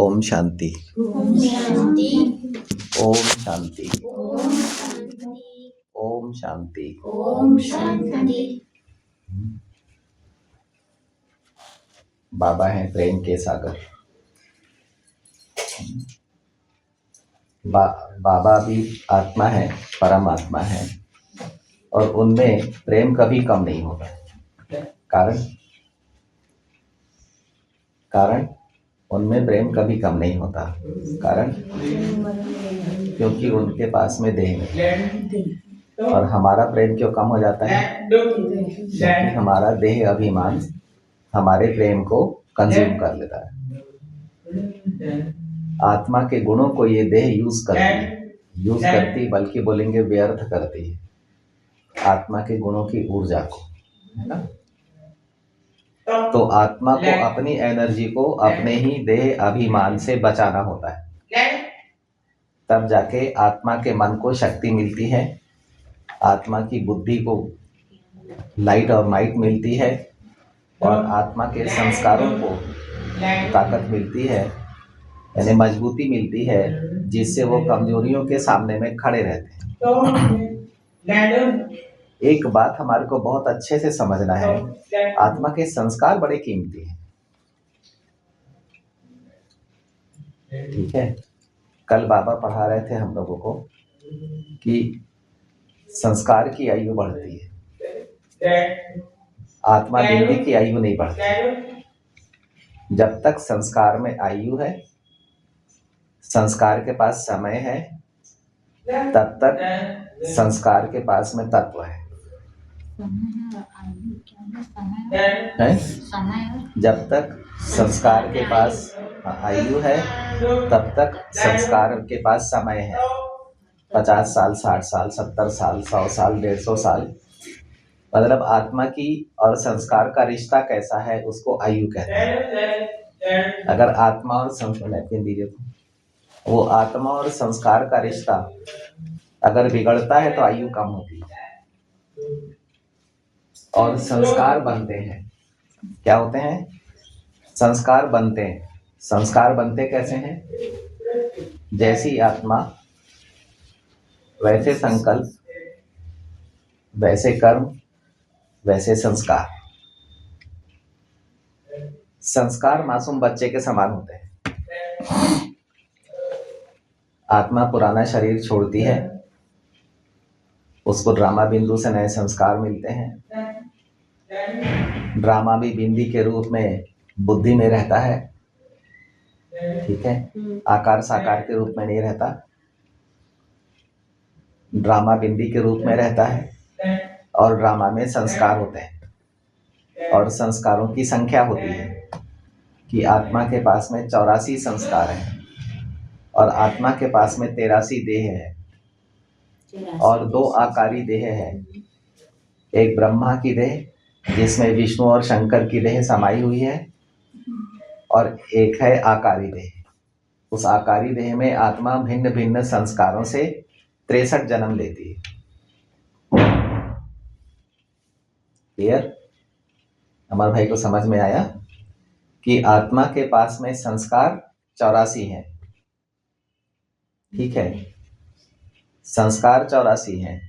ओम शांति। ओम शांति। ओम शांति। ओम शांति। ओम शांति। ओम शांति। बाबा हैं प्रेम के सागर। बाबा भी आत्मा है, परमात्मा है, और उनमें प्रेम कभी कम नहीं होता। कारण उनमें प्रेम कभी कम नहीं होता। कारण क्योंकि उनके पास में देह नहीं। और हमारा प्रेम क्यों कम हो जाता है? क्योंकि हमारा देह अभिमान हमारे प्रेम को कंज्यूम कर लेता है। आत्मा के गुणों को ये देह यूज करती बल्कि बोलेंगे व्यर्थ करती है आत्मा के गुणों की ऊर्जा को, है ना। तो आत्मा को अपनी एनर्जी को अपने ही देह अभिमान से बचाना होता है, तब जाके आत्मा के मन को शक्ति मिलती है, आत्मा की बुद्धि को लाइट और माइट मिलती है, और आत्मा के संस्कारों को ताकत मिलती है, यानी मजबूती मिलती है, जिससे वो कमजोरियों के सामने में खड़े रहते हैं। एक बात हमारे को बहुत अच्छे से समझना है, आत्मा के संस्कार बड़े कीमती हैं। ठीक है, कल बाबा पढ़ा रहे थे हम लोगों को कि संस्कार की आयु बढ़ती है, आत्मा बिंदी की आयु नहीं बढ़ती। जब तक संस्कार में आयु है, संस्कार के पास समय है, तब तक संस्कार के पास में तत्व है। जब तक संस्कार के पास आयु है, तब तक संस्कार के पास समय है। 50 साल, 60 साल, 70 साल, 100 साल, 150 साल, मतलब आत्मा की और संस्कार का रिश्ता कैसा है उसको आयु कहते हैं। अगर आत्मा और संस्कार, वो आत्मा और संस्कार का रिश्ता अगर बिगड़ता है तो आयु कम होती है और संस्कार बनते हैं। क्या होते हैं? संस्कार बनते हैं। संस्कार बनते कैसे हैं? जैसी आत्मा वैसे संकल्प, वैसे कर्म, वैसे संस्कार। संस्कार मासूम बच्चे के समान होते हैं। आत्मा पुराना शरीर छोड़ती है, उसको ड्रामा बिंदु से नए संस्कार मिलते हैं। ड्रामा भी बिंदी के रूप में बुद्धि में रहता है, ठीक है, आकार साकार के रूप में नहीं रहता। ड्रामा बिंदी के रूप में रहता है, और ड्रामा में संस्कार होते हैं, और संस्कारों की संख्या होती है कि आत्मा के पास में 84 संस्कार हैं, और आत्मा के पास में 83 देह है, और 2 आकारी देह है। एक ब्रह्मा की देह जिसमें विष्णु और शंकर की देह समाई हुई है, और एक है आकारी देह। उस आकारी देह में आत्मा भिन्न भिन्न संस्कारों से 63 जन्म लेती है। क्लियर? हमारे भाई को समझ में आया कि आत्मा के पास में संस्कार 84 हैं, ठीक है, संस्कार 84 हैं,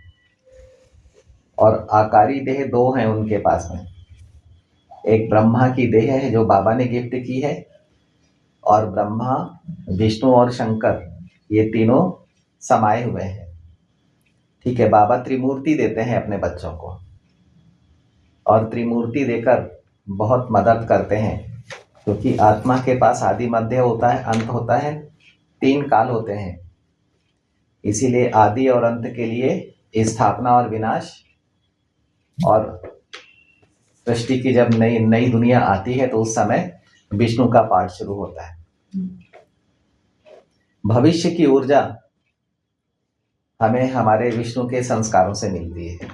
और आकारी देह 2 हैं उनके पास में। एक ब्रह्मा की देह है जो बाबा ने गिफ्ट की है, और ब्रह्मा, विष्णु और शंकर ये तीनों समाये हुए हैं, ठीक है। बाबा त्रिमूर्ति देते हैं अपने बच्चों को, और त्रिमूर्ति देकर बहुत मदद करते हैं, क्योंकि आत्मा के पास आदि मध्य होता है, अंत होता है, 3 काल होते हैं। इसीलिए आदि और अंत के लिए स्थापना और विनाश, और सृष्टि की जब नई दुनिया आती है तो उस समय विष्णु का पाठ शुरू होता है। भविष्य की ऊर्जा हमें हमारे विष्णु के संस्कारों से मिलती है।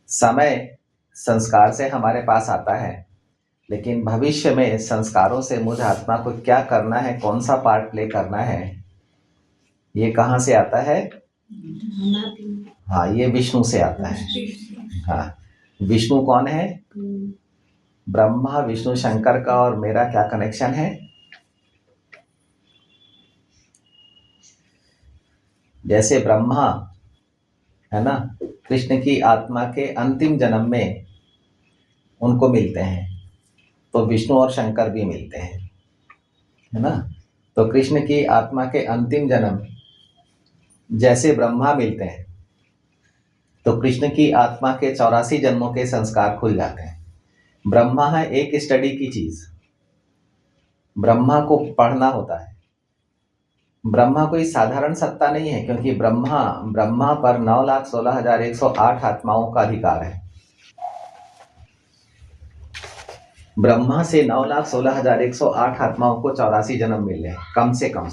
समय संस्कार से हमारे पास आता है, लेकिन भविष्य में संस्कारों से मुझ आत्मा को क्या करना है, कौन सा पार्ट प्ले करना है, ये कहाँ से आता है? हाँ, ये विष्णु से आता है। हाँ, विष्णु कौन है? ब्रह्मा विष्णु शंकर का और मेरा क्या कनेक्शन है? जैसे ब्रह्मा है ना, कृष्ण की आत्मा के अंतिम जन्म में उनको मिलते हैं, तो विष्णु और शंकर भी मिलते हैं, है ना। तो कृष्ण की आत्मा के अंतिम जन्म जैसे ब्रह्मा मिलते हैं, तो कृष्ण की आत्मा के 84 जन्मों के संस्कार खुल जाते हैं। ब्रह्मा है एक स्टडी की चीज, ब्रह्मा को पढ़ना होता है। ब्रह्मा कोई साधारण सत्ता नहीं है, क्योंकि ब्रह्मा पर 9,16,108 आत्माओं का अधिकार है। ब्रह्मा से 9,16,108 आत्माओं को 84 जन्म मिल रहे हैं, कम से कम।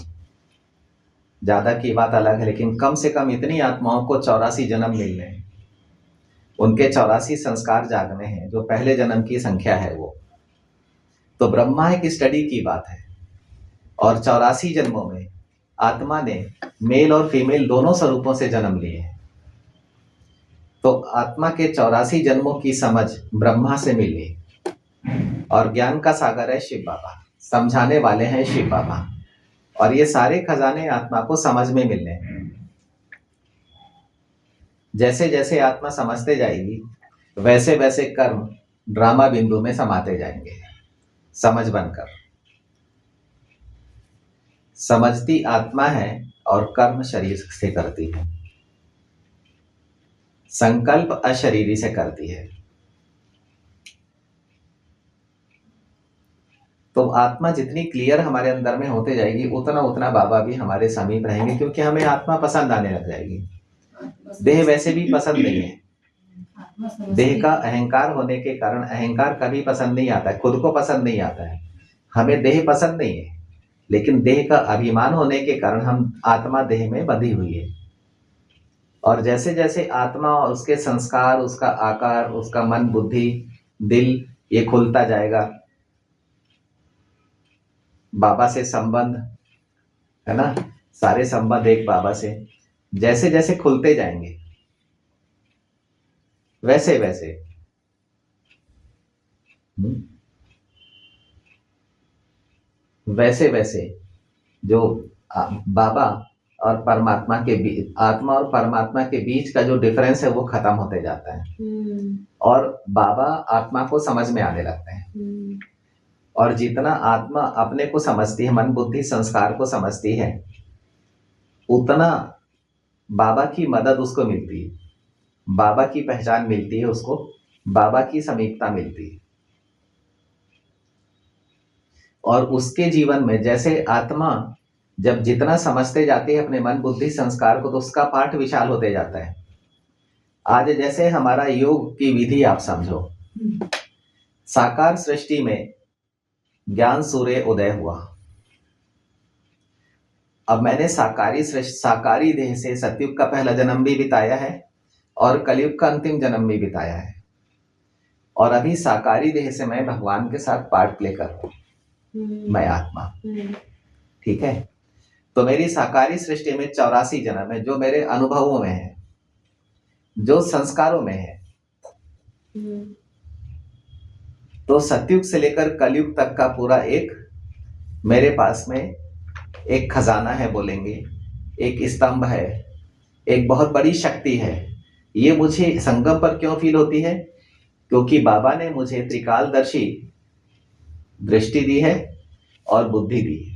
ज्यादा की बात अलग है, लेकिन कम से कम इतनी आत्माओं को 84 जन्म मिल रहे हैं। उनके 84 संस्कार जागने हैं, जो पहले जन्म की संख्या है वो। तो ब्रह्मा एक स्टडी की बात है, और 84 जन्मों में आत्मा ने मेल और फीमेल दोनों स्वरूपों से जन्म लिए हैं। तो आत्मा के 84 जन्मों की समझ ब्रह्मा से मिली, और ज्ञान का सागर है शिव बाबा, समझाने वाले हैं शिव बाबा, और ये सारे खजाने आत्मा को समझ में मिलने हैं। जैसे जैसे आत्मा समझते जाएगी, वैसे वैसे कर्म ड्रामा बिंदु में समाते जाएंगे, समझ बनकर। समझती आत्मा है और कर्म शरीर से करती है, संकल्प अशरीरी से करती है। तो आत्मा जितनी क्लियर हमारे अंदर में होते जाएगी, उतना उतना बाबा भी हमारे समीप रहेंगे, क्योंकि हमें आत्मा पसंद आने लग जाएगी। देह वैसे भी पसंद नहीं है। देह का अहंकार होने के कारण अहंकार कभी पसंद नहीं आता है, खुद को पसंद नहीं आता है। हमें देह पसंद नहीं है, लेकिन देह का अभिमान होने के कारण हम आत्मा देह में बंधी हुई है। और जैसे जैसे आत्मा और उसके संस्कार, उसका आकार, उसका मन, बुद्धि, दिल, ये खुलता जाएगा, बाबा से संबंध, है ना, सारे संबंध एक बाबा से जैसे जैसे खुलते जाएंगे, वैसे वैसे वैसे वैसे जो बाबा और परमात्मा के बीच, आत्मा और परमात्मा के बीच का जो डिफरेंस है वो खत्म होते जाता है, और बाबा आत्मा को समझ में आने लगते हैं। और जितना आत्मा अपने को समझती है, मन बुद्धि संस्कार को समझती है, उतना बाबा की मदद उसको मिलती है, बाबा की पहचान मिलती है उसको, बाबा की समीपता मिलती है। और उसके जीवन में जैसे आत्मा जब जितना समझते जाती है अपने मन बुद्धि संस्कार को, तो उसका पाठ विशाल होते जाता है। आज जैसे हमारा योग की विधि आप समझो, साकार सृष्टि में ज्ञान सूर्य उदय हुआ। अब मैंने साकारी देह से सतयुग का पहला जन्म भी बिताया है, और कलयुग का अंतिम जन्म भी बिताया है, और अभी साकारी देह से मैं भगवान के साथ पार्ट प्ले कर रहा हूं। मैं आत्मा, ठीक है। तो मेरी साकारी सृष्टि में 84 जन्म है, जो मेरे अनुभवों में है, जो संस्कारों में है। तो सतयुग से लेकर कलयुग तक का पूरा एक मेरे पास में एक खजाना है, बोलेंगे एक स्तंभ है, एक बहुत बड़ी शक्ति है। ये मुझे संगम पर क्यों फील होती है? क्योंकि बाबा ने मुझे त्रिकालदर्शी दृष्टि दी है और बुद्धि दी है।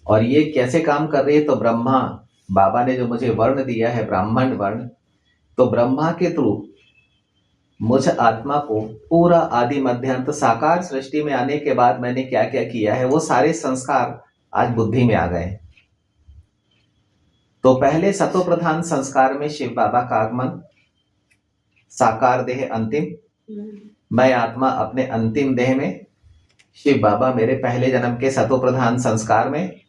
और ये कैसे काम कर रही है? तो ब्रह्मा, बाबा ने जो मुझे वर्ण दिया है, ब्राह्मण वर्ण, तो ब्रह्मा के थ्रू मुझ आत्मा को पूरा आदि मध्य अंत साकार सृष्टि में आने के बाद मैंने क्या क्या किया है, वो सारे संस्कार आज बुद्धि में आ गए। तो पहले सतो प्रधान संस्कार में शिव बाबा का आगमन, साकार देह अंतिम, मैं आत्मा अपने अंतिम देह में, शिव बाबा मेरे पहले जन्म के सतो प्रधान संस्कार में।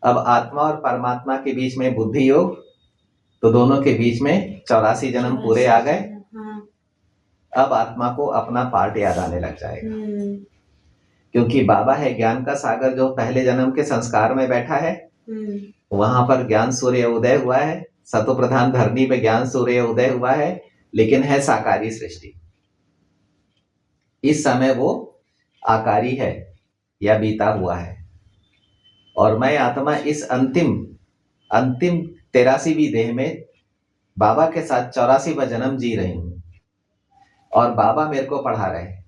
अब आत्मा और परमात्मा के बीच में बुद्धि योग, तो दोनों के बीच में 84 जन्म पूरे आ गए। अब आत्मा को अपना पार्ट याद आने लग जाएगा, क्योंकि बाबा है ज्ञान का सागर, जो पहले जन्म के संस्कार में बैठा है, वहां पर ज्ञान सूर्य उदय हुआ है। सतो प्रधान धरनी पे ज्ञान सूर्य उदय हुआ है, लेकिन है साकारी सृष्टि। इस समय वो आकारी है या बीता हुआ है, और मैं आत्मा इस अंतिम 83वीं देह में बाबा के साथ 84वां जन्म जी रही हूं, और बाबा मेरे को पढ़ा रहे हैं,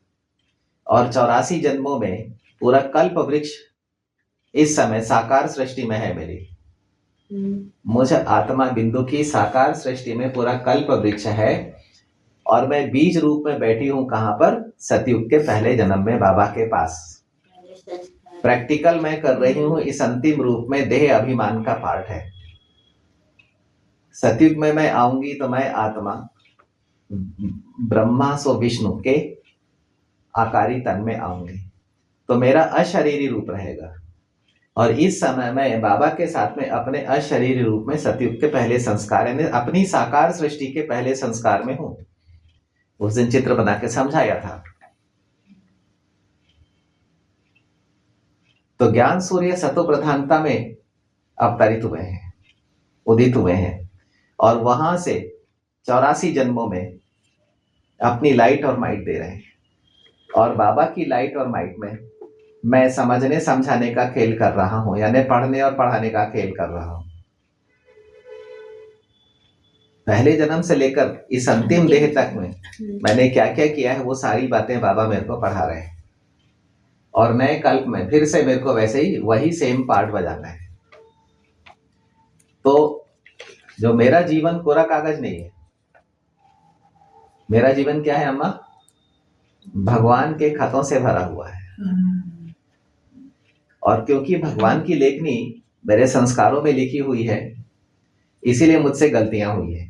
और 84 जन्मों में पूरा कल्प वृक्ष इस समय साकार सृष्टि में है मेरी। मुझ आत्मा बिंदु की साकार सृष्टि में पूरा कल्प वृक्ष है, और मैं बीज रूप में बैठी हूं कहां पर? सतयुग के पहले जन्म में बाबा के पास। प्रैक्टिकल मैं कर रही हूं इस अंतिम रूप में, देह अभिमान का पार्ट है। सतयुग में मैं आऊंगी तो मैं आत्मा ब्रह्मा सो विष्णु के आकारी तन में आऊंगी, तो मेरा अशरीरी रूप रहेगा। और इस समय मैं बाबा के साथ में अपने अशरीरी रूप में सतयुग के पहले संस्कार यानी अपनी साकार सृष्टि के पहले संस्कार में हूं। उस दिन चित्र बना के समझाया था। तो ज्ञान सूर्य सतो प्रधानता में अवतरित हुए हैं, उदित हुए हैं, और वहां से 84 जन्मों में अपनी लाइट और माइट दे रहे हैं। और बाबा की लाइट और माइट में मैं समझने समझाने का खेल कर रहा हूं, यानी पढ़ने और पढ़ाने का खेल कर रहा हूं। पहले जन्म से लेकर इस अंतिम देह तक में मैंने क्या क्या किया है वो सारी बातें बाबा मेरे को पढ़ा रहे हैं, और नए कल्प में फिर से मेरे को वैसे ही वही सेम पार्ट बजाना है। तो जो मेरा जीवन कोरा कागज नहीं है, मेरा जीवन क्या है अम्मा? भगवान के खतों से भरा हुआ है। और क्योंकि भगवान की लेखनी मेरे संस्कारों में लिखी हुई है, इसीलिए मुझसे गलतियां हुई है।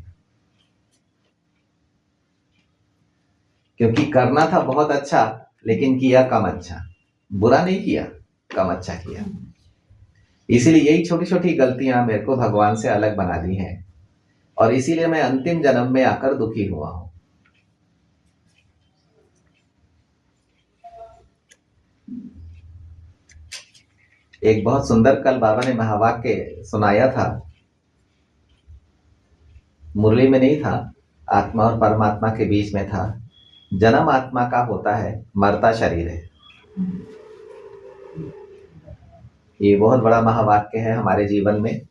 क्योंकि करना था बहुत अच्छा, लेकिन किया कम अच्छा। बुरा नहीं किया, कम अच्छा किया। इसीलिए यही छोटी छोटी गलतियां मेरे को भगवान से अलग बना दी हैं, और इसीलिए मैं अंतिम जन्म में आकर दुखी हुआ हूं। एक बहुत सुंदर कल बाबा ने महावाक्य सुनाया था, मुरली में नहीं था, आत्मा और परमात्मा के बीच में था। जन्म आत्मा का होता है, मरता शरीर है। ये बहुत बड़ा महावाक्य है हमारे जीवन में।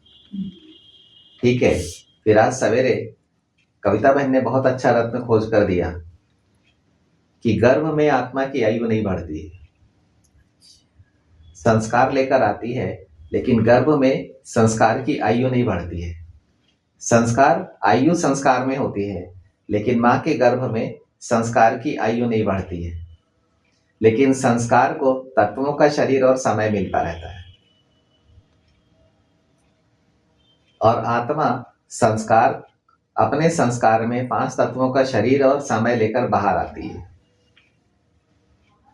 ठीक है। फिर आज सवेरे कविता बहन ने बहुत अच्छा रत्न खोज कर दिया कि गर्भ में आत्मा की आयु नहीं बढ़ती, संस्कार लेकर आती है, लेकिन गर्भ में संस्कार की आयु नहीं बढ़ती है। संस्कार आयु संस्कार में होती है, लेकिन मां के गर्भ में संस्कार की आयु नहीं बढ़ती है। लेकिन संस्कार को तत्वों का शरीर और समय मिलता रहता है, और आत्मा संस्कार अपने संस्कार में 5 तत्वों का शरीर और समय लेकर बाहर आती है।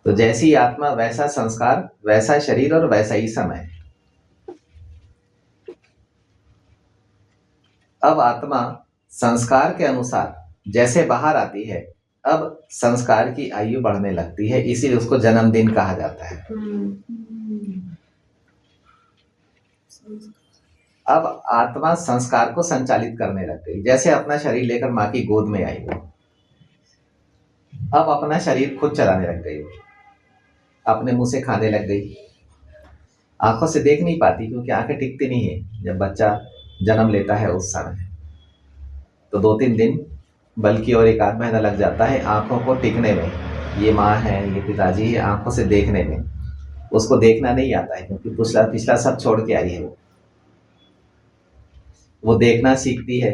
तो जैसी आत्मा वैसा संस्कार, वैसा शरीर और वैसा ही समय। अब आत्मा संस्कार के अनुसार जैसे बाहर आती है, अब संस्कार की आयु बढ़ने लगती है, इसीलिए उसको जन्मदिन कहा जाता है। अब आत्मा संस्कार को संचालित करने लग गई, जैसे अपना शरीर लेकर मां की गोद में आई, अब अपना शरीर खुद चलाने लग गई, अपने मुंह से खाने लग गई। आंखों से देख नहीं पाती, क्योंकि आंखें टिकती नहीं है। जब बच्चा जन्म लेता है उस समय तो 2-3 दिन बल्कि और 1 आध महीना लग जाता है आंखों को टिकने में। ये माँ है, ये पिताजी है, आंखों से देखने में। उसको देखना नहीं आता है, क्योंकि पिछला सब छोड़ के आई है। वो देखना सीखती है,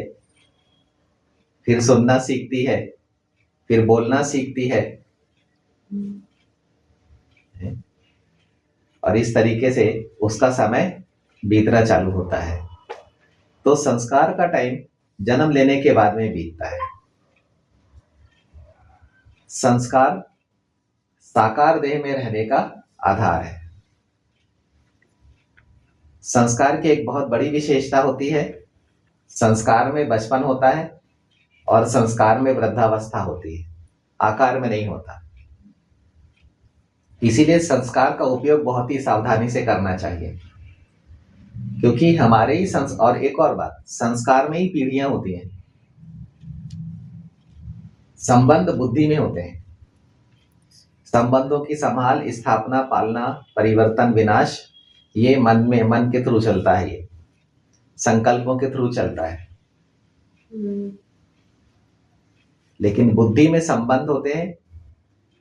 फिर सुनना सीखती है, फिर बोलना सीखती है, और इस तरीके से उसका समय बीतना चालू होता है। तो संस्कार का टाइम जन्म लेने के बाद में बीतता है। संस्कार साकार देह में रहने का आधार है। संस्कार की एक बहुत बड़ी विशेषता होती है, संस्कार में बचपन होता है और संस्कार में वृद्धावस्था होती है, आकार में नहीं होता। इसीलिए संस्कार का उपयोग बहुत ही सावधानी से करना चाहिए, क्योंकि हमारे ही और एक और बात, संस्कार में ही पीढ़ियां होती हैं, संबंध बुद्धि में होते हैं। संबंधों की संभाल, स्थापना, पालना, परिवर्तन, विनाश, ये मन में, मन के थ्रू चलता है, ये संकल्पों के थ्रू चलता है। लेकिन बुद्धि में संबंध होते हैं,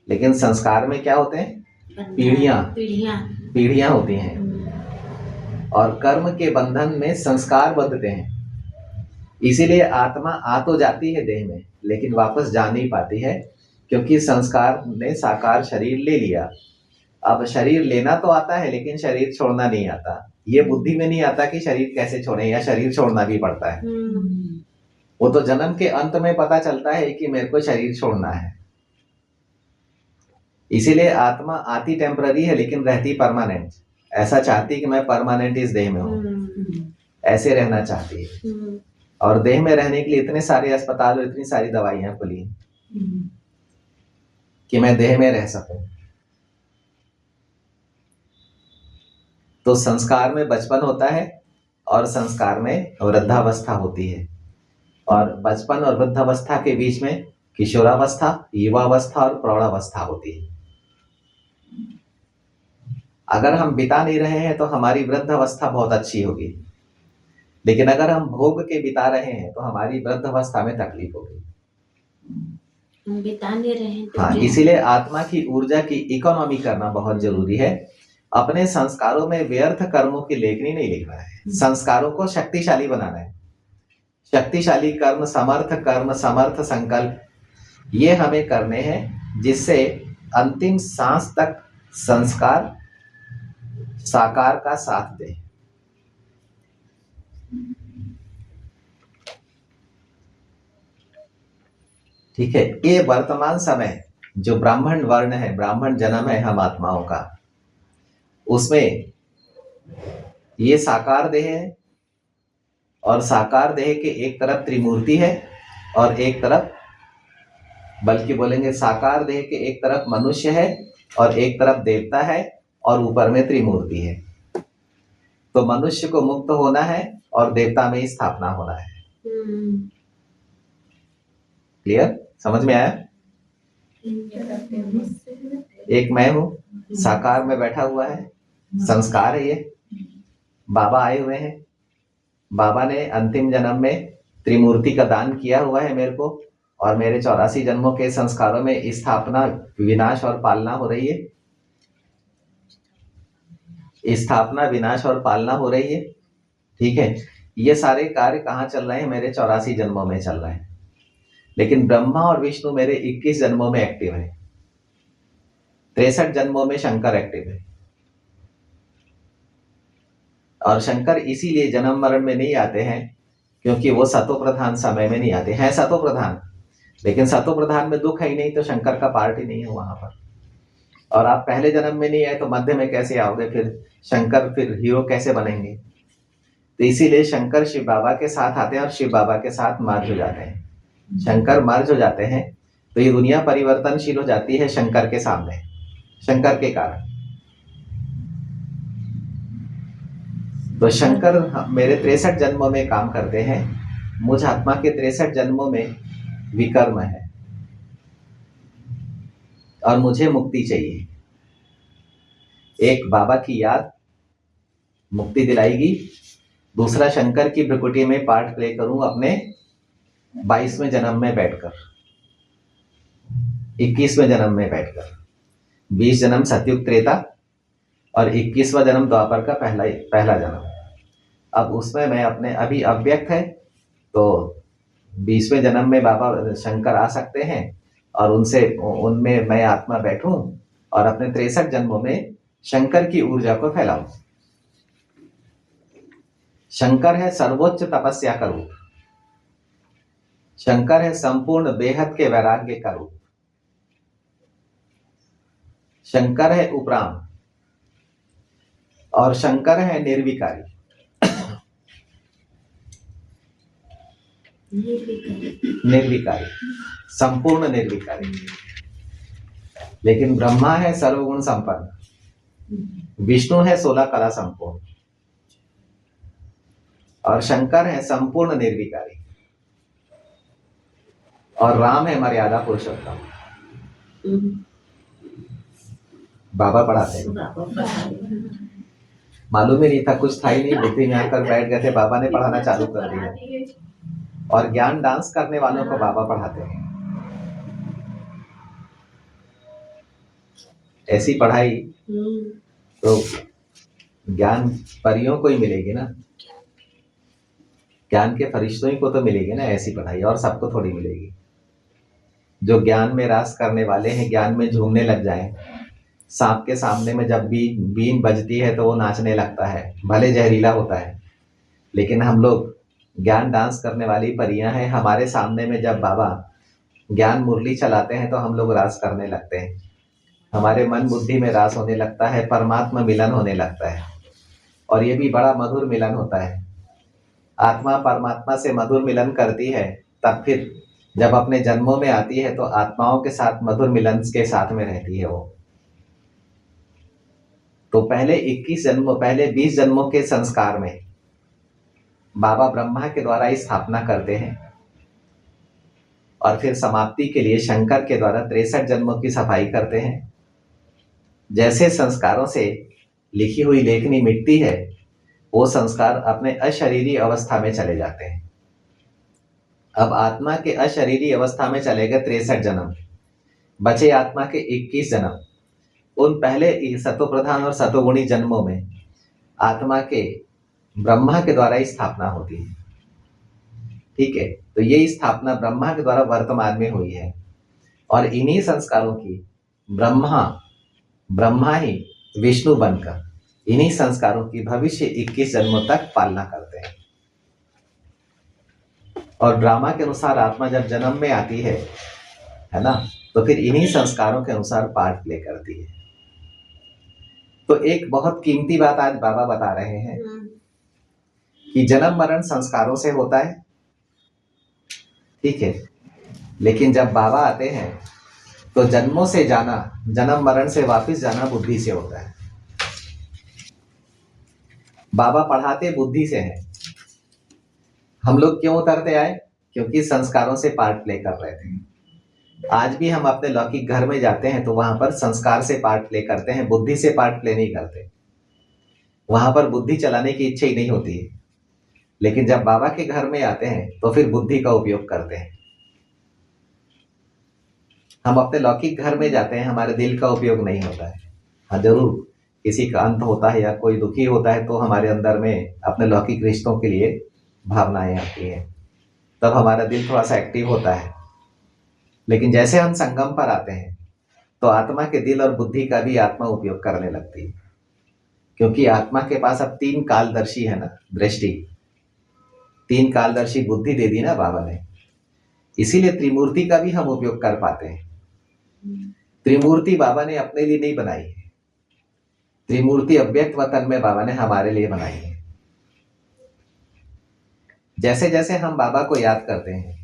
लेकिन संस्कार में क्या होते हैं? पीढ़ियां होती हैं। और कर्म के बंधन में संस्कार बंधते हैं। इसीलिए आत्मा आ तो जाती है देह में, लेकिन वापस जा नहीं पाती है, क्योंकि संस्कार ने साकार शरीर ले लिया। अब शरीर लेना तो आता है, लेकिन शरीर छोड़ना नहीं आता। ये बुद्धि में नहीं आता कि शरीर कैसे छोड़े, या शरीर छोड़ना भी पड़ता है। वो तो जन्म के अंत में पता चलता है कि मेरे को शरीर छोड़ना है। इसीलिए आत्मा आती टेम्पररी है, लेकिन रहती परमानेंट। ऐसा चाहती कि मैं परमानेंट इस देह में हूँ, ऐसे रहना चाहती है। और देह में रहने के लिए इतने सारे अस्पताल और इतनी सारी दवाइयां खुली कि मैं देह में रह सकूं। तो संस्कार में बचपन होता है, और संस्कार में वृद्धावस्था होती है। और बचपन और वृद्धावस्था के बीच में किशोरावस्था, युवावस्था और प्रौढ़ावस्था होती है। अगर हम बिता नहीं रहे हैं तो हमारी वृद्धावस्था बहुत अच्छी होगी, लेकिन अगर हम भोग के बिता रहे हैं तो हमारी वृद्धावस्था में तकलीफ होगी। हम बिता नहीं रहे हैं तो हाँ, इसीलिए आत्मा की ऊर्जा की इकोनॉमी करना बहुत जरूरी है। अपने संस्कारों में व्यर्थ कर्मों की लेखनी नहीं लिखना है, संस्कारों को शक्तिशाली बनाना है। शक्तिशाली कर्म, समर्थ संकल्प, ये हमें करने हैं, जिससे अंतिम सांस तक संस्कार साकार का साथ दे। ठीक है, ये वर्तमान समय जो ब्राह्मण वर्ण है, ब्राह्मण जन्म है हम आत्माओं का, उसमें ये साकार देह है। और साकार देह के एक तरफ त्रिमूर्ति है, और एक तरफ, बल्कि बोलेंगे साकार देह के एक तरफ मनुष्य है, और एक तरफ देवता है, और ऊपर में त्रिमूर्ति है। तो मनुष्य को मुक्त होना है और देवता में स्थापना होना है। क्लियर? समझ में आया? एक मैं हूं, साकार में बैठा हुआ है, संस्कार है ये। बाबा आए हुए हैं, बाबा ने अंतिम जन्म में त्रिमूर्ति का दान किया हुआ है मेरे को, और मेरे 84 जन्मों के संस्कारों में स्थापना, विनाश और पालना हो रही है। स्थापना, विनाश और पालना हो रही है। ठीक है, ये सारे कार्य कहाँ चल रहे हैं? मेरे 84 जन्मों में चल रहे हैं। लेकिन ब्रह्मा और विष्णु मेरे 21 जन्मों में एक्टिव है, 63 जन्मों में शंकर एक्टिव है। और शंकर इसीलिए जन्म मरण में नहीं आते हैं, क्योंकि वो सतो प्रधान समय में नहीं आते हैं। सतो प्रधान, लेकिन सतो प्रधान में दुख है ही नहीं, तो शंकर का पार्ट ही नहीं है वहां पर। और आप पहले जन्म में नहीं आए तो मध्य में कैसे आओगे? फिर शंकर फिर हीरो कैसे बनेंगे? तो इसीलिए शंकर शिव बाबा के साथ आते हैं और शिव बाबा के साथ मर्ज हो जाते हैं। शंकर मर्ज हो जाते हैं तो ये दुनिया परिवर्तनशील हो जाती है शंकर के सामने, शंकर के कारण। तो शंकर मेरे 63 जन्मों में काम करते हैं। मुझ आत्मा के 63 जन्मों में विकर्म है, और मुझे मुक्ति चाहिए। एक बाबा की याद मुक्ति दिलाएगी, दूसरा शंकर की प्रकृति में पार्ट प्ले करूं अपने 22वें जन्म में बैठकर, 21वें जन्म में बैठकर। 20 जन्म सतयुग त्रेता, और 21वां जन्म द्वापर का पहला जन्म। अब उसमें मैं अपने, अभी अव्यक्त है, तो 20वें जन्म में बाबा शंकर आ सकते हैं, और उनमें मैं आत्मा बैठूं, और अपने 63 जन्मों में शंकर की ऊर्जा को फैलाऊं। शंकर है सर्वोच्च तपस्या का रूप, शंकर है संपूर्ण बेहद के वैराग्य का रूप, शंकर है उपराम, और शंकर है निर्विकारी। निर्विकारी, संपूर्ण निर्विकारी। लेकिन ब्रह्मा है सर्वगुण संपन्न, विष्णु है 16 कला संपूर्ण, और शंकर है संपूर्ण निर्विकारी, और राम है मर्यादा पुरुषोत्तम। बाबा पढ़ाते हैं। बाबा पढ़ाते मालूम ही नहीं था, कुछ था ही नहीं, बुद्धि में आकर बैठ गए थे, बाबा ने पढ़ाना चालू कर दिया। और ज्ञान डांस करने वालों को बाबा पढ़ाते हैं। ऐसी पढ़ाई तो ज्ञान परियों को ही मिलेगी ना, ज्ञान के फरिश्तों ही को तो मिलेगी ना ऐसी पढ़ाई, और सबको थोड़ी मिलेगी। जो ज्ञान में रास करने वाले हैं, ज्ञान में झूमने लग जाएं। सांप के सामने में जब भी बीन बजती है तो वो नाचने लगता है, भले जहरीला होता है, लेकिन हम लोग ज्ञान डांस करने वाली परियां हैं। हमारे सामने में जब बाबा ज्ञान मुरली चलाते हैं तो हम लोग रास करने लगते हैं, हमारे मन बुद्धि में रास होने लगता है, परमात्मा मिलन होने लगता है। और ये भी बड़ा मधुर मिलन होता है। आत्मा परमात्मा से मधुर मिलन करती है, तब फिर जब अपने जन्मों में आती है तो आत्माओं के साथ मधुर मिलन के साथ में रहती है वो। तो पहले 21 जन्मों, पहले 20 जन्मों के संस्कार में बाबा ब्रह्मा के द्वारा स्थापना करते हैं, और फिर समाप्ति के लिए शंकर के द्वारा 63 जन्मों की सफाई करते हैं। जैसे संस्कारों से लिखी हुई लेखनी मिटती है, वो संस्कार अपने अशरीरी अवस्था में चले जाते हैं। अब आत्मा के अशरीरी अवस्था में चले गए 63 जन्म, बचे आत्मा के 21 जन्म। उन पहले सतोप्रधान और सतोगुणी जन्मों में आत्मा के ब्रह्मा के द्वारा स्थापना होती है। ठीक है, तो ये स्थापना ब्रह्मा के द्वारा वर्तमान में हुई है, और इन्हीं संस्कारों की ब्रह्मा ही विष्णु बनकर इन्हीं संस्कारों की भविष्य 21 जन्मों तक पालना करते हैं। और ड्रामा के अनुसार आत्मा जब जन्म में आती है ना, तो फिर इन्हीं संस्कारों के अनुसार पार्ट प्ले करती है। तो एक बहुत कीमती बात आज बाबा बता रहे हैं कि जन्म मरण संस्कारों से होता है, ठीक है, लेकिन जब बाबा आते हैं तो जन्मों से जाना, जन्म मरण से वापस जाना बुद्धि से होता है। बाबा पढ़ाते बुद्धि से हैं। हम लोग क्यों उतरते आए? क्योंकि संस्कारों से पार्ट प्ले कर रहे थे। आज भी हम अपने लौकिक घर में जाते हैं तो वहां पर संस्कार से पार्ट प्ले करते हैं, बुद्धि से पार्ट प्ले नहीं करते। वहां पर बुद्धि चलाने की इच्छा ही नहीं होती है। लेकिन जब बाबा के घर में आते हैं तो फिर बुद्धि का उपयोग करते हैं। हम अपने लौकिक घर में जाते हैं, हमारे दिल का उपयोग नहीं होता है। हाँ, जरूर किसी का अंत होता है या कोई दुखी होता है तो हमारे अंदर में अपने लौकिक रिश्तों के लिए भावनाएं आती है, तब हमारा दिल थोड़ा सा एक्टिव होता है। लेकिन जैसे हम संगम पर आते हैं तो आत्मा के दिल और बुद्धि का भी आत्मा उपयोग करने लगती है, क्योंकि आत्मा के पास अब 3 कालदर्शी है ना, दृष्टि, 3 कालदर्शी बुद्धि दे दी ना बाबा ने, इसीलिए त्रिमूर्ति का भी हम उपयोग कर पाते हैं। त्रिमूर्ति बाबा ने अपने लिए नहीं बनाई है, त्रिमूर्ति अव्यक्त वतन में बाबा ने हमारे लिए बनाई है। जैसे जैसे हम बाबा को याद करते हैं,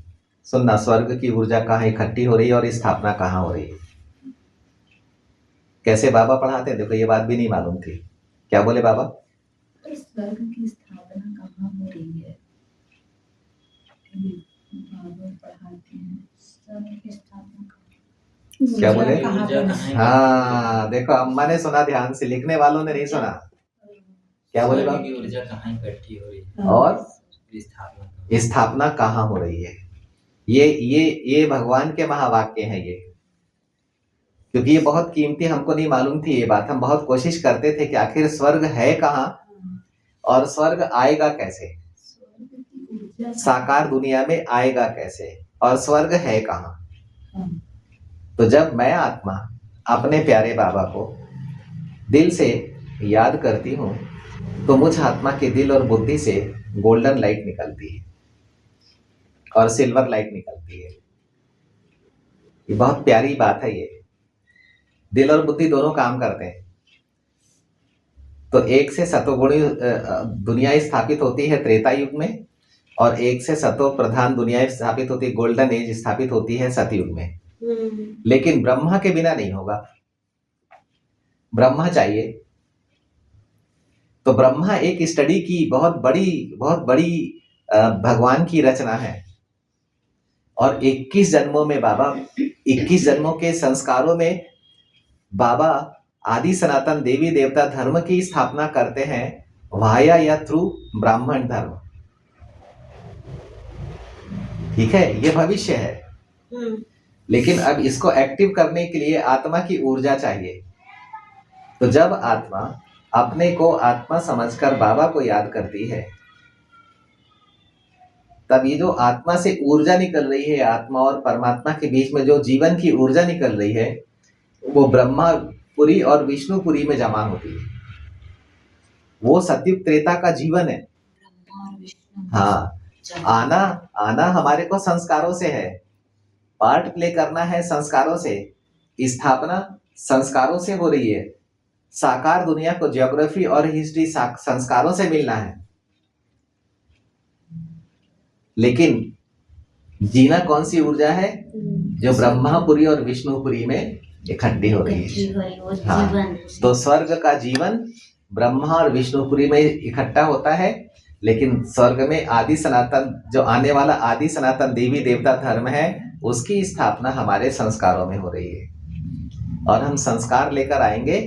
सुनना, स्वर्ग की ऊर्जा कहाँ इकट्ठी हो रही है और स्थापना कहाँ हो रही है। कैसे बाबा पढ़ाते हैं, देखो ये बात भी नहीं मालूम थी। क्या बोले बाबा? स्वर्ग की स्थापना कहाँ हो रही है? बाबा पढ़ाते हैं स्वर्ग की स्थापना क्या बोले? हाँ, देखो अम्मा ने सुना, ध्यान से, लिखने वालों ने नहीं सुना। क्या बोले बाबा? ऊर्जा कहाँ इकट्ठी हो रही है और स्थापना कहाँ हो रही है। ये भगवान के महावाक्य हैं ये, क्योंकि ये बहुत कीमती, हमको नहीं मालूम थी ये बात। हम बहुत कोशिश करते थे कि आखिर स्वर्ग है कहाँ और स्वर्ग आएगा कैसे, साकार दुनिया में आएगा कैसे, और स्वर्ग है कहाँ। तो जब मैं आत्मा अपने प्यारे बाबा को दिल से याद करती हूँ तो मुझ आत्मा के दिल और बुद्धि से गोल्डन लाइट निकलती है और सिल्वर लाइट निकलती है। ये बहुत प्यारी बात है। ये दिल और बुद्धि दोनों काम करते हैं। तो एक से सतोगुणी दुनिया स्थापित होती है त्रेता युग में, और एक से सतो प्रधान दुनिया स्थापित होती है, गोल्डन एज स्थापित होती है सतयुग में। लेकिन ब्रह्मा के बिना नहीं होगा, ब्रह्मा चाहिए। तो ब्रह्मा एक स्टडी की बहुत बड़ी भगवान की रचना है। और 21 जन्मों में बाबा, 21 जन्मों के संस्कारों में बाबा आदि सनातन देवी देवता धर्म की स्थापना करते हैं वाया या थ्रू ब्राह्मण धर्म। ठीक है, ये भविष्य है, लेकिन अब इसको एक्टिव करने के लिए आत्मा की ऊर्जा चाहिए। तो जब आत्मा अपने को आत्मा समझकर बाबा को याद करती है, तब ये जो आत्मा से ऊर्जा निकल रही है, आत्मा और परमात्मा के बीच में जो जीवन की ऊर्जा निकल रही है, वो ब्रह्मापुरी और विष्णुपुरी में जमा होती है। वो सतयुग त्रेता का जीवन है। ब्रह्मा और विष्णु। हाँ, आना हमारे को संस्कारों से है, पार्ट प्ले करना है संस्कारों से, स्थापना संस्कारों से हो रही है। साकार दुनिया को ज्योग्राफी और हिस्ट्री संस्कारों से मिलना है, लेकिन जीना कौन सी ऊर्जा है? जो ब्रह्मापुरी और विष्णुपुरी में इकट्ठी हो रही है। हाँ, तो स्वर्ग का जीवन ब्रह्मा और विष्णुपुरी में इकट्ठा होता है, लेकिन स्वर्ग में आदि सनातन, जो आने वाला आदि सनातन देवी देवता धर्म है, उसकी स्थापना हमारे संस्कारों में हो रही है। और हम संस्कार लेकर आएंगे,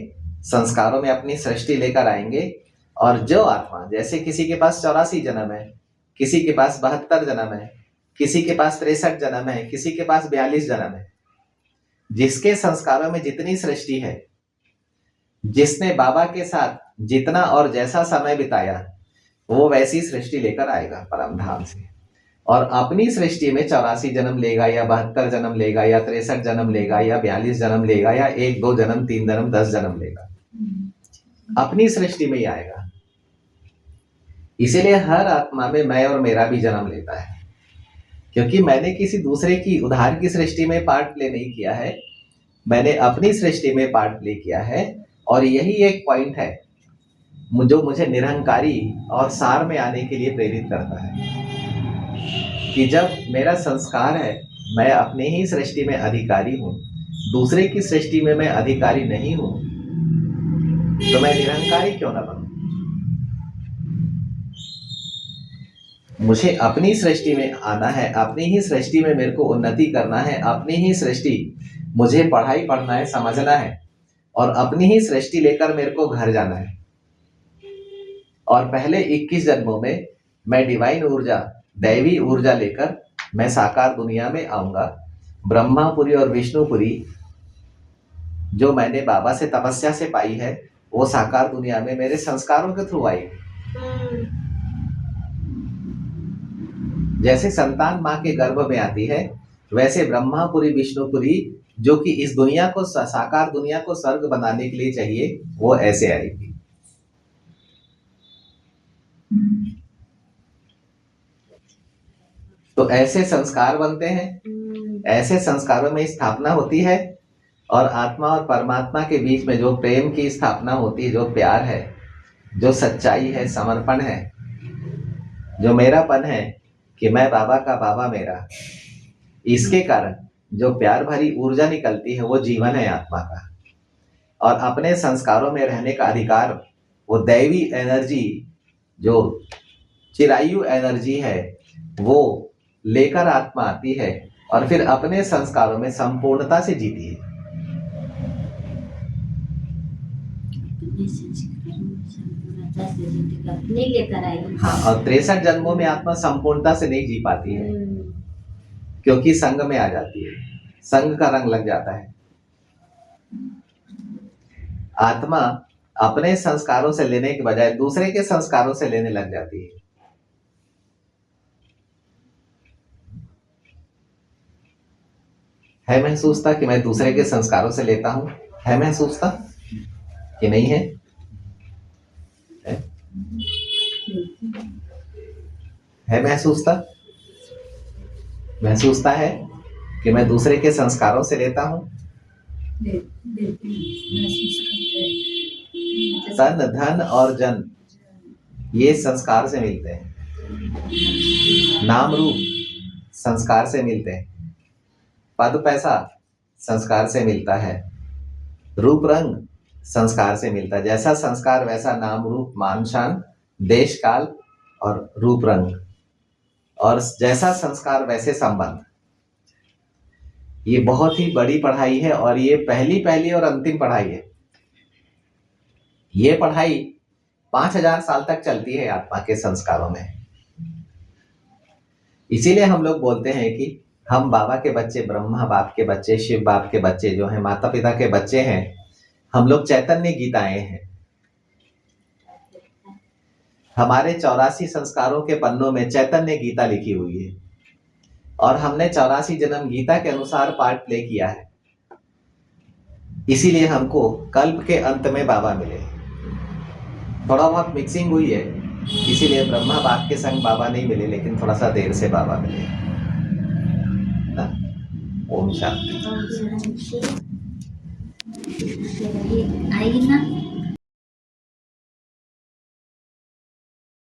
संस्कारों में अपनी सृष्टि लेकर आएंगे। और जो आत्मा, जैसे किसी के पास 84 जन्म है, किसी के पास 72 जन्म है, किसी के पास 63 जन्म है, किसी के पास 42 जन्म है, जिसके संस्कारों में जितनी सृष्टि है, जिसने बाबा के साथ जितना और जैसा समय बिताया, वो वैसी सृष्टि लेकर आएगा परम धाम से। और अपनी सृष्टि में 84 जन्म लेगा या 72 जन्म लेगा या 63 जन्म लेगा या 42 जन्म लेगा या 1 2 जन्म 3 जन्म 10 जन्म लेगा, अपनी सृष्टि में ही आएगा। इसीलिए हर आत्मा में मैं और मेरा भी जन्म लेता है, क्योंकि मैंने किसी दूसरे की उधार की सृष्टि में पार्ट प्ले नहीं किया है, मैंने अपनी सृष्टि में पार्ट प्ले किया है। और यही एक पॉइंट है जो मुझे निरहंकारी और सार में आने के लिए प्रेरित करता है कि जब मेरा संस्कार है, मैं अपने ही सृष्टि में अधिकारी हूँ, दूसरे की सृष्टि में मैं अधिकारी नहीं हूँ, तो मैं निरहंकारी क्यों ना बनूं? मुझे अपनी सृष्टि में आना है, अपनी ही सृष्टि में मेरे को उन्नति करना है, अपनी ही सृष्टि मुझे पढ़ाई पढ़ना है, समझना है, और अपनी ही सृष्टि लेकर मेरे को घर जाना है। और पहले 21 जन्मों में मैं डिवाइन ऊर्जा, दैवी ऊर्जा लेकर मैं साकार दुनिया में आऊंगा। ब्रह्मापुरी और विष्णुपुरी जो मैंने बाबा से तपस्या से पाई है, वो साकार दुनिया में मेरे संस्कारों के थ्रू आई। जैसे संतान माँ के गर्भ में आती है, वैसे ब्रह्मापुरी विष्णुपुरी जो कि इस दुनिया को, साकार दुनिया को स्वर्ग बनाने के लिए चाहिए, वो ऐसे आएगी। तो ऐसे संस्कार बनते हैं, ऐसे संस्कारों में स्थापना होती है, और आत्मा और परमात्मा के बीच में जो प्रेम की स्थापना होती है, जो प्यार है, जो सच्चाई है, समर्पण है, जो मेरापन है कि मैं बाबा का, बाबा मेरा, इसके कारण जो प्यार भरी ऊर्जा निकलती है, वो जीवन है आत्मा का। और अपने संस्कारों में रहने का अधिकार, वो दैवी एनर्जी, जो चिरायु एनर्जी है, वो लेकर आत्मा आती है और फिर अपने संस्कारों में संपूर्णता से जीती है। हाँ, और 63 जन्मों में आत्मा संपूर्णता से नहीं जी पाती है, क्योंकि संग में आ जाती है, संग का रंग लग जाता है। आत्मा अपने संस्कारों से लेने के बजाय दूसरे के संस्कारों से लेने लग जाती है। है महसूसता कि मैं दूसरे के संस्कारों से लेता हूं? है महसूसता कि नहीं है? है महसूसता? महसूसता है कि मैं दूसरे के संस्कारों से लेता हूं? तन, धन और जन, ये संस्कार से मिलते हैं। नाम रूप संस्कार से मिलते हैं। पद पैसा संस्कार से मिलता है। रूप रंग संस्कार से मिलता है। जैसा संस्कार वैसा नाम रूप, मान शान, देश काल और रूप रंग, और जैसा संस्कार वैसे संबंध। ये बहुत ही बड़ी पढ़ाई है, और ये पहली और अंतिम पढ़ाई है। ये पढ़ाई 5000 साल तक चलती है आत्मा के संस्कारों में। इसीलिए हम लोग बोलते हैं कि हम बाबा के बच्चे, ब्रह्मा बाप के बच्चे, शिव बाप के बच्चे जो हैं, माता पिता के बच्चे हैं। हम लोग चैतन्य गीताएं हैं। हमारे 84 संस्कारों के पन्नों में चैतन्य गीता लिखी हुई है और हमने 84 जन्म गीता के अनुसार पार्ट प्ले किया है। इसीलिए हमको कल्प के अंत में बाबा मिले। थोड़ा बहुत मिक्सिंग हुई है, इसीलिए ब्रह्मा बाप के संग बाबा नहीं मिले, लेकिन थोड़ा सा देर से बाबा मिले ना। ओम शांति। और शांति। ये आई ना